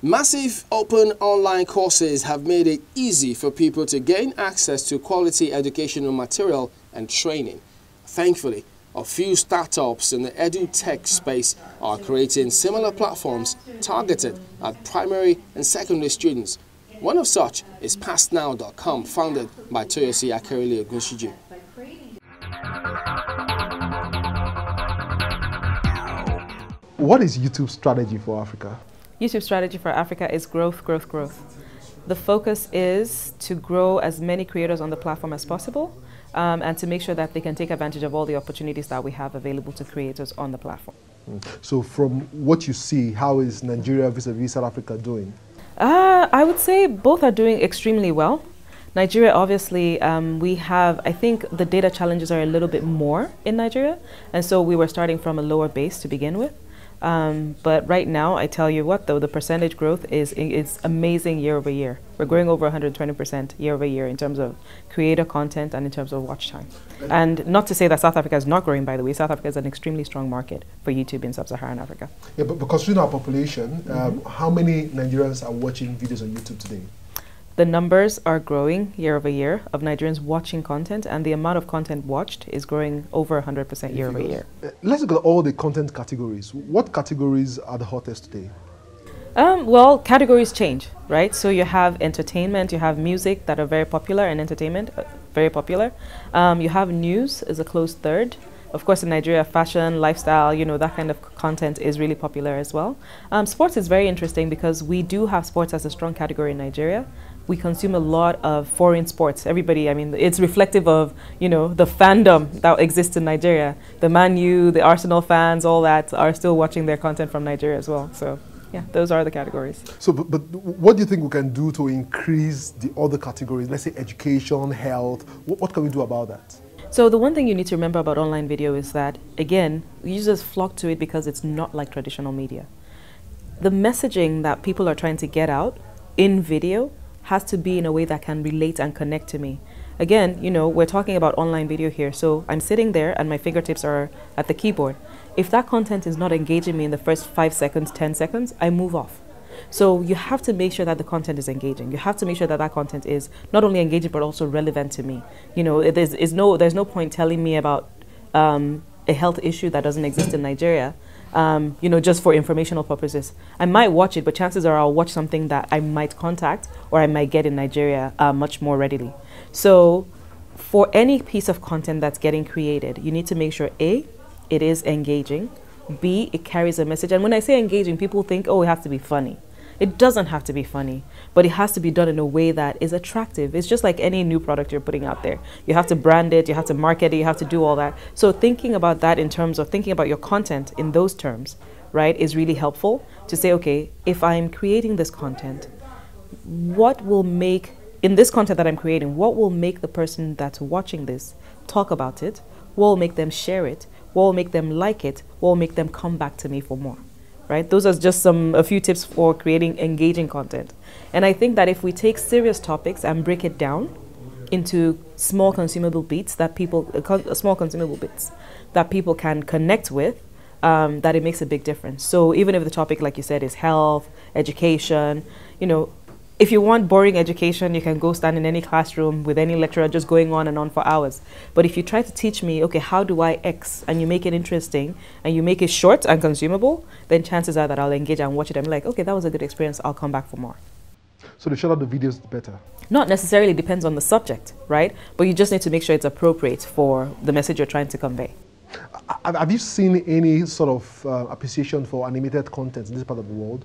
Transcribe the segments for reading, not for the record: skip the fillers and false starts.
Massive open online courses have made it easy for people to gain access to quality educational material and training. Thankfully, a few startups in the edu-tech space are creating similar platforms targeted at primary and secondary students. One of such is PassNow.com, founded by Toyosi Akerele Ogunshiju. What is YouTube's strategy for Africa? YouTube's strategy for Africa is growth, growth, growth. The focus is to grow as many creators on the platform as possible and to make sure that they can take advantage of all the opportunities that we have available to creators on the platform. So from what you see, how is Nigeria vis-a-vis South Africa doing? I would say both are doing extremely well. Nigeria, obviously, we have, I think the data challenges are a little bit more in Nigeria, and so we were starting from a lower base to begin with. But right now, I tell you what, though, the percentage growth is amazing year over year. We're growing over 120% year over year in terms of creator content and in terms of watch time. And not to say that South Africa is not growing, by the way. South Africa is an extremely strong market for YouTube in sub-Saharan Africa. Yeah, but considering our population, how many Nigerians are watching videos on YouTube today? The numbers are growing year over year of Nigerians watching content, and the amount of content watched is growing over 100% year over year. Let's look at all the content categories. What categories are the hottest today? Well, categories change, right? So you have entertainment, you have music that are very popular, and entertainment, very popular. You have news is a close third. Of course, in Nigeria, fashion, lifestyle, you know, that kind of content is really popular as well. Sports is very interesting because we do have sports as a strong category in Nigeria. We consume a lot of foreign sports. Everybody, I mean, it's reflective of, you know, the fandom that exists in Nigeria. The Man U, the Arsenal fans, all that are still watching their content from Nigeria as well. So, yeah, those are the categories. So, but what do you think we can do to increase the other categories? Let's say education, health. What can we do about that? So the one thing you need to remember about online video is that, again, users flock to it because it's not like traditional media. The messaging that people are trying to get out in video has to be in a way that can relate and connect to me. Again, you know, we're talking about online video here, so I'm sitting there and my fingertips are at the keyboard. If that content is not engaging me in the first 5 seconds, 10 seconds, I move off. So you have to make sure that the content is engaging. You have to make sure that that content is not only engaging but also relevant to me. You know, there's no point telling me about a health issue that doesn't exist in Nigeria, you know, just for informational purposes. I might watch it, but chances are I'll watch something that I might contact or I might get in Nigeria much more readily. So for any piece of content that's getting created, you need to make sure A, it is engaging, B, it carries a message. And when I say engaging, people think, oh, it has to be funny. It doesn't have to be funny, but it has to be done in a way that is attractive. It's just like any new product you're putting out there. You have to brand it, you have to market it, you have to do all that. So thinking about that in terms of thinking about your content in those terms, right, is really helpful to say, okay, if I'm creating this content, what will make, in this content that I'm creating, what will make the person that's watching this talk about it? What will make them share it? What will make them like it? What will make them come back to me for more? Right? Those are just a few tips for creating engaging content. And I think that if we take serious topics and break it down into small consumable bits that people, small consumable bits that people can connect with, that it makes a big difference. So even if the topic, like you said, is health, education, you know, if you want boring education, you can go stand in any classroom with any lecturer just going on and on for hours. But if you try to teach me, okay, how do I X, and you make it interesting, and you make it short and consumable, then chances are that I'll engage and watch it and be like, okay, that was a good experience, I'll come back for more. So the shorter the videos, the better? Not necessarily, depends on the subject, right? But you just need to make sure it's appropriate for the message you're trying to convey. Have you seen any sort of appreciation for animated content in this part of the world?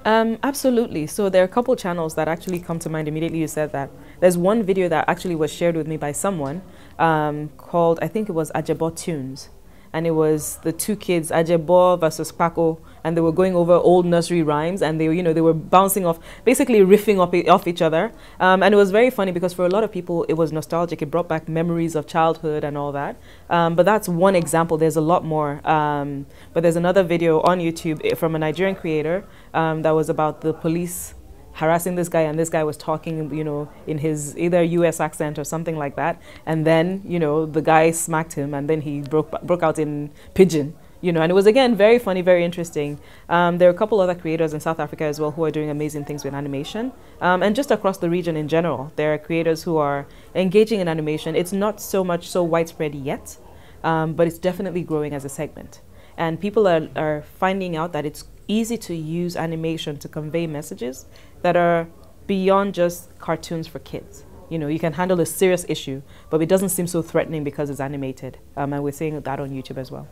Absolutely. So there are a couple channels that actually come to mind immediately you said that. There's one video that actually was shared with me by someone called, I think it was Ajebo Tunes. And it was the two kids, Ajebo versus Paco, and they were going over old nursery rhymes, and they, you know, they were bouncing off, basically riffing off each other. And it was very funny because for a lot of people, it was nostalgic. It brought back memories of childhood and all that. But that's one example. There's a lot more. But there's another video on YouTube from a Nigerian creator that was about the police harassing this guy, and this guy was talking, you know, in his either US accent or something like that. And then, you know, the guy smacked him, and then he broke out in pidgin, You know, and it was, again, very funny, very interesting. There are a couple other creators in South Africa as well who are doing amazing things with animation. And just across the region in general, there are creators who are engaging in animation. It's not so much so widespread yet, but it's definitely growing as a segment. And people are finding out that it's easy to use animation to convey messages that are beyond just cartoons for kids. You know, you can handle a serious issue, but it doesn't seem so threatening because it's animated. And we're seeing that on YouTube as well.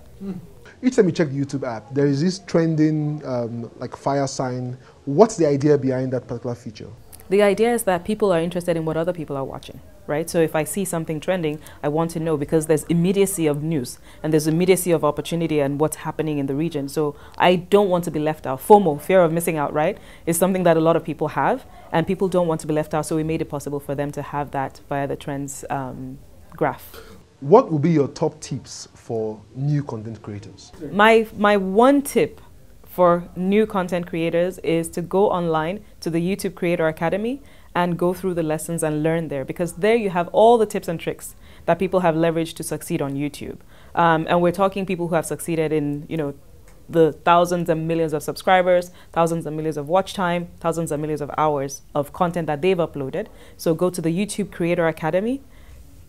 Each time you check the YouTube app, there is this trending like fire sign. What's the idea behind that particular feature? The idea is that people are interested in what other people are watching, right? So if I see something trending, I want to know, because there's immediacy of news and there's immediacy of opportunity and what's happening in the region. So I don't want to be left out. FOMO, fear of missing out, right, is something that a lot of people have, and people don't want to be left out. So we made it possible for them to have that via the trends graph. What would be your top tips for new content creators? My one tip for new content creators is to go online to the YouTube Creator Academy and go through the lessons and learn there, because there you have all the tips and tricks that people have leveraged to succeed on YouTube. And we're talking people who have succeeded in, you know, the thousands and millions of subscribers, thousands and millions of watch time, thousands and millions of hours of content that they've uploaded. So go to the YouTube Creator Academy.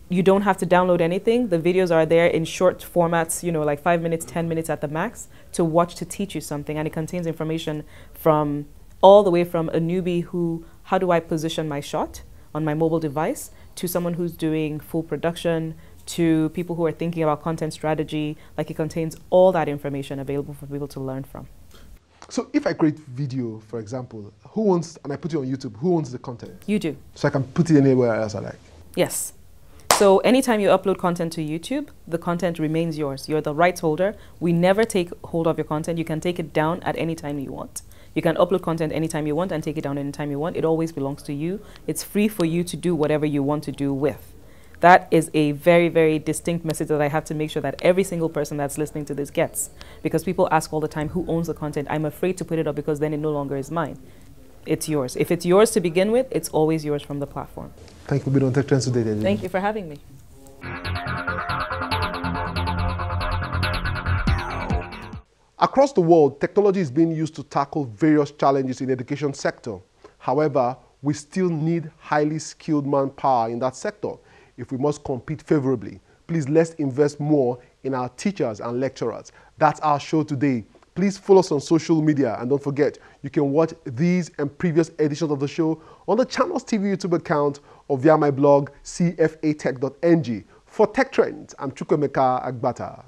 You don't have to download anything. The videos are there in short formats, you know, like 5 minutes, 10 minutes at the max, to watch, to teach you something. And it contains information from all the way from a newbie who, how do I position my shot on my mobile device, to someone who's doing full production, to people who are thinking about content strategy. Like, it contains all that information available for people to learn from. So if I create video, for example, who owns, and I put it on YouTube, who owns the content? You do. So I can put it anywhere else I like? Yes. So anytime you upload content to YouTube, the content remains yours. You're the rights holder. We never take hold of your content. You can take it down at any time you want. You can upload content anytime you want and take it down anytime you want. It always belongs to you. It's free for you to do whatever you want to do with. That is a very, very distinct message that I have to make sure that every single person that's listening to this gets. Because people ask all the time, who owns the content? I'm afraid to put it up because then it no longer is mine. It's yours. If it's yours to begin with, it's always yours from the platform. Thank you for being on Tech Trends today, Deji. Thank you for having me. Across the world, technology is being used to tackle various challenges in the education sector. However, we still need highly skilled manpower in that sector if we must compete favorably. Please, let's invest more in our teachers and lecturers. That's our show today. Please follow us on social media, and don't forget, you can watch these and previous editions of the show on the Channels TV YouTube account or via my blog, cfatech.ng. For Tech Trends, I'm Chukwemeka Agbata.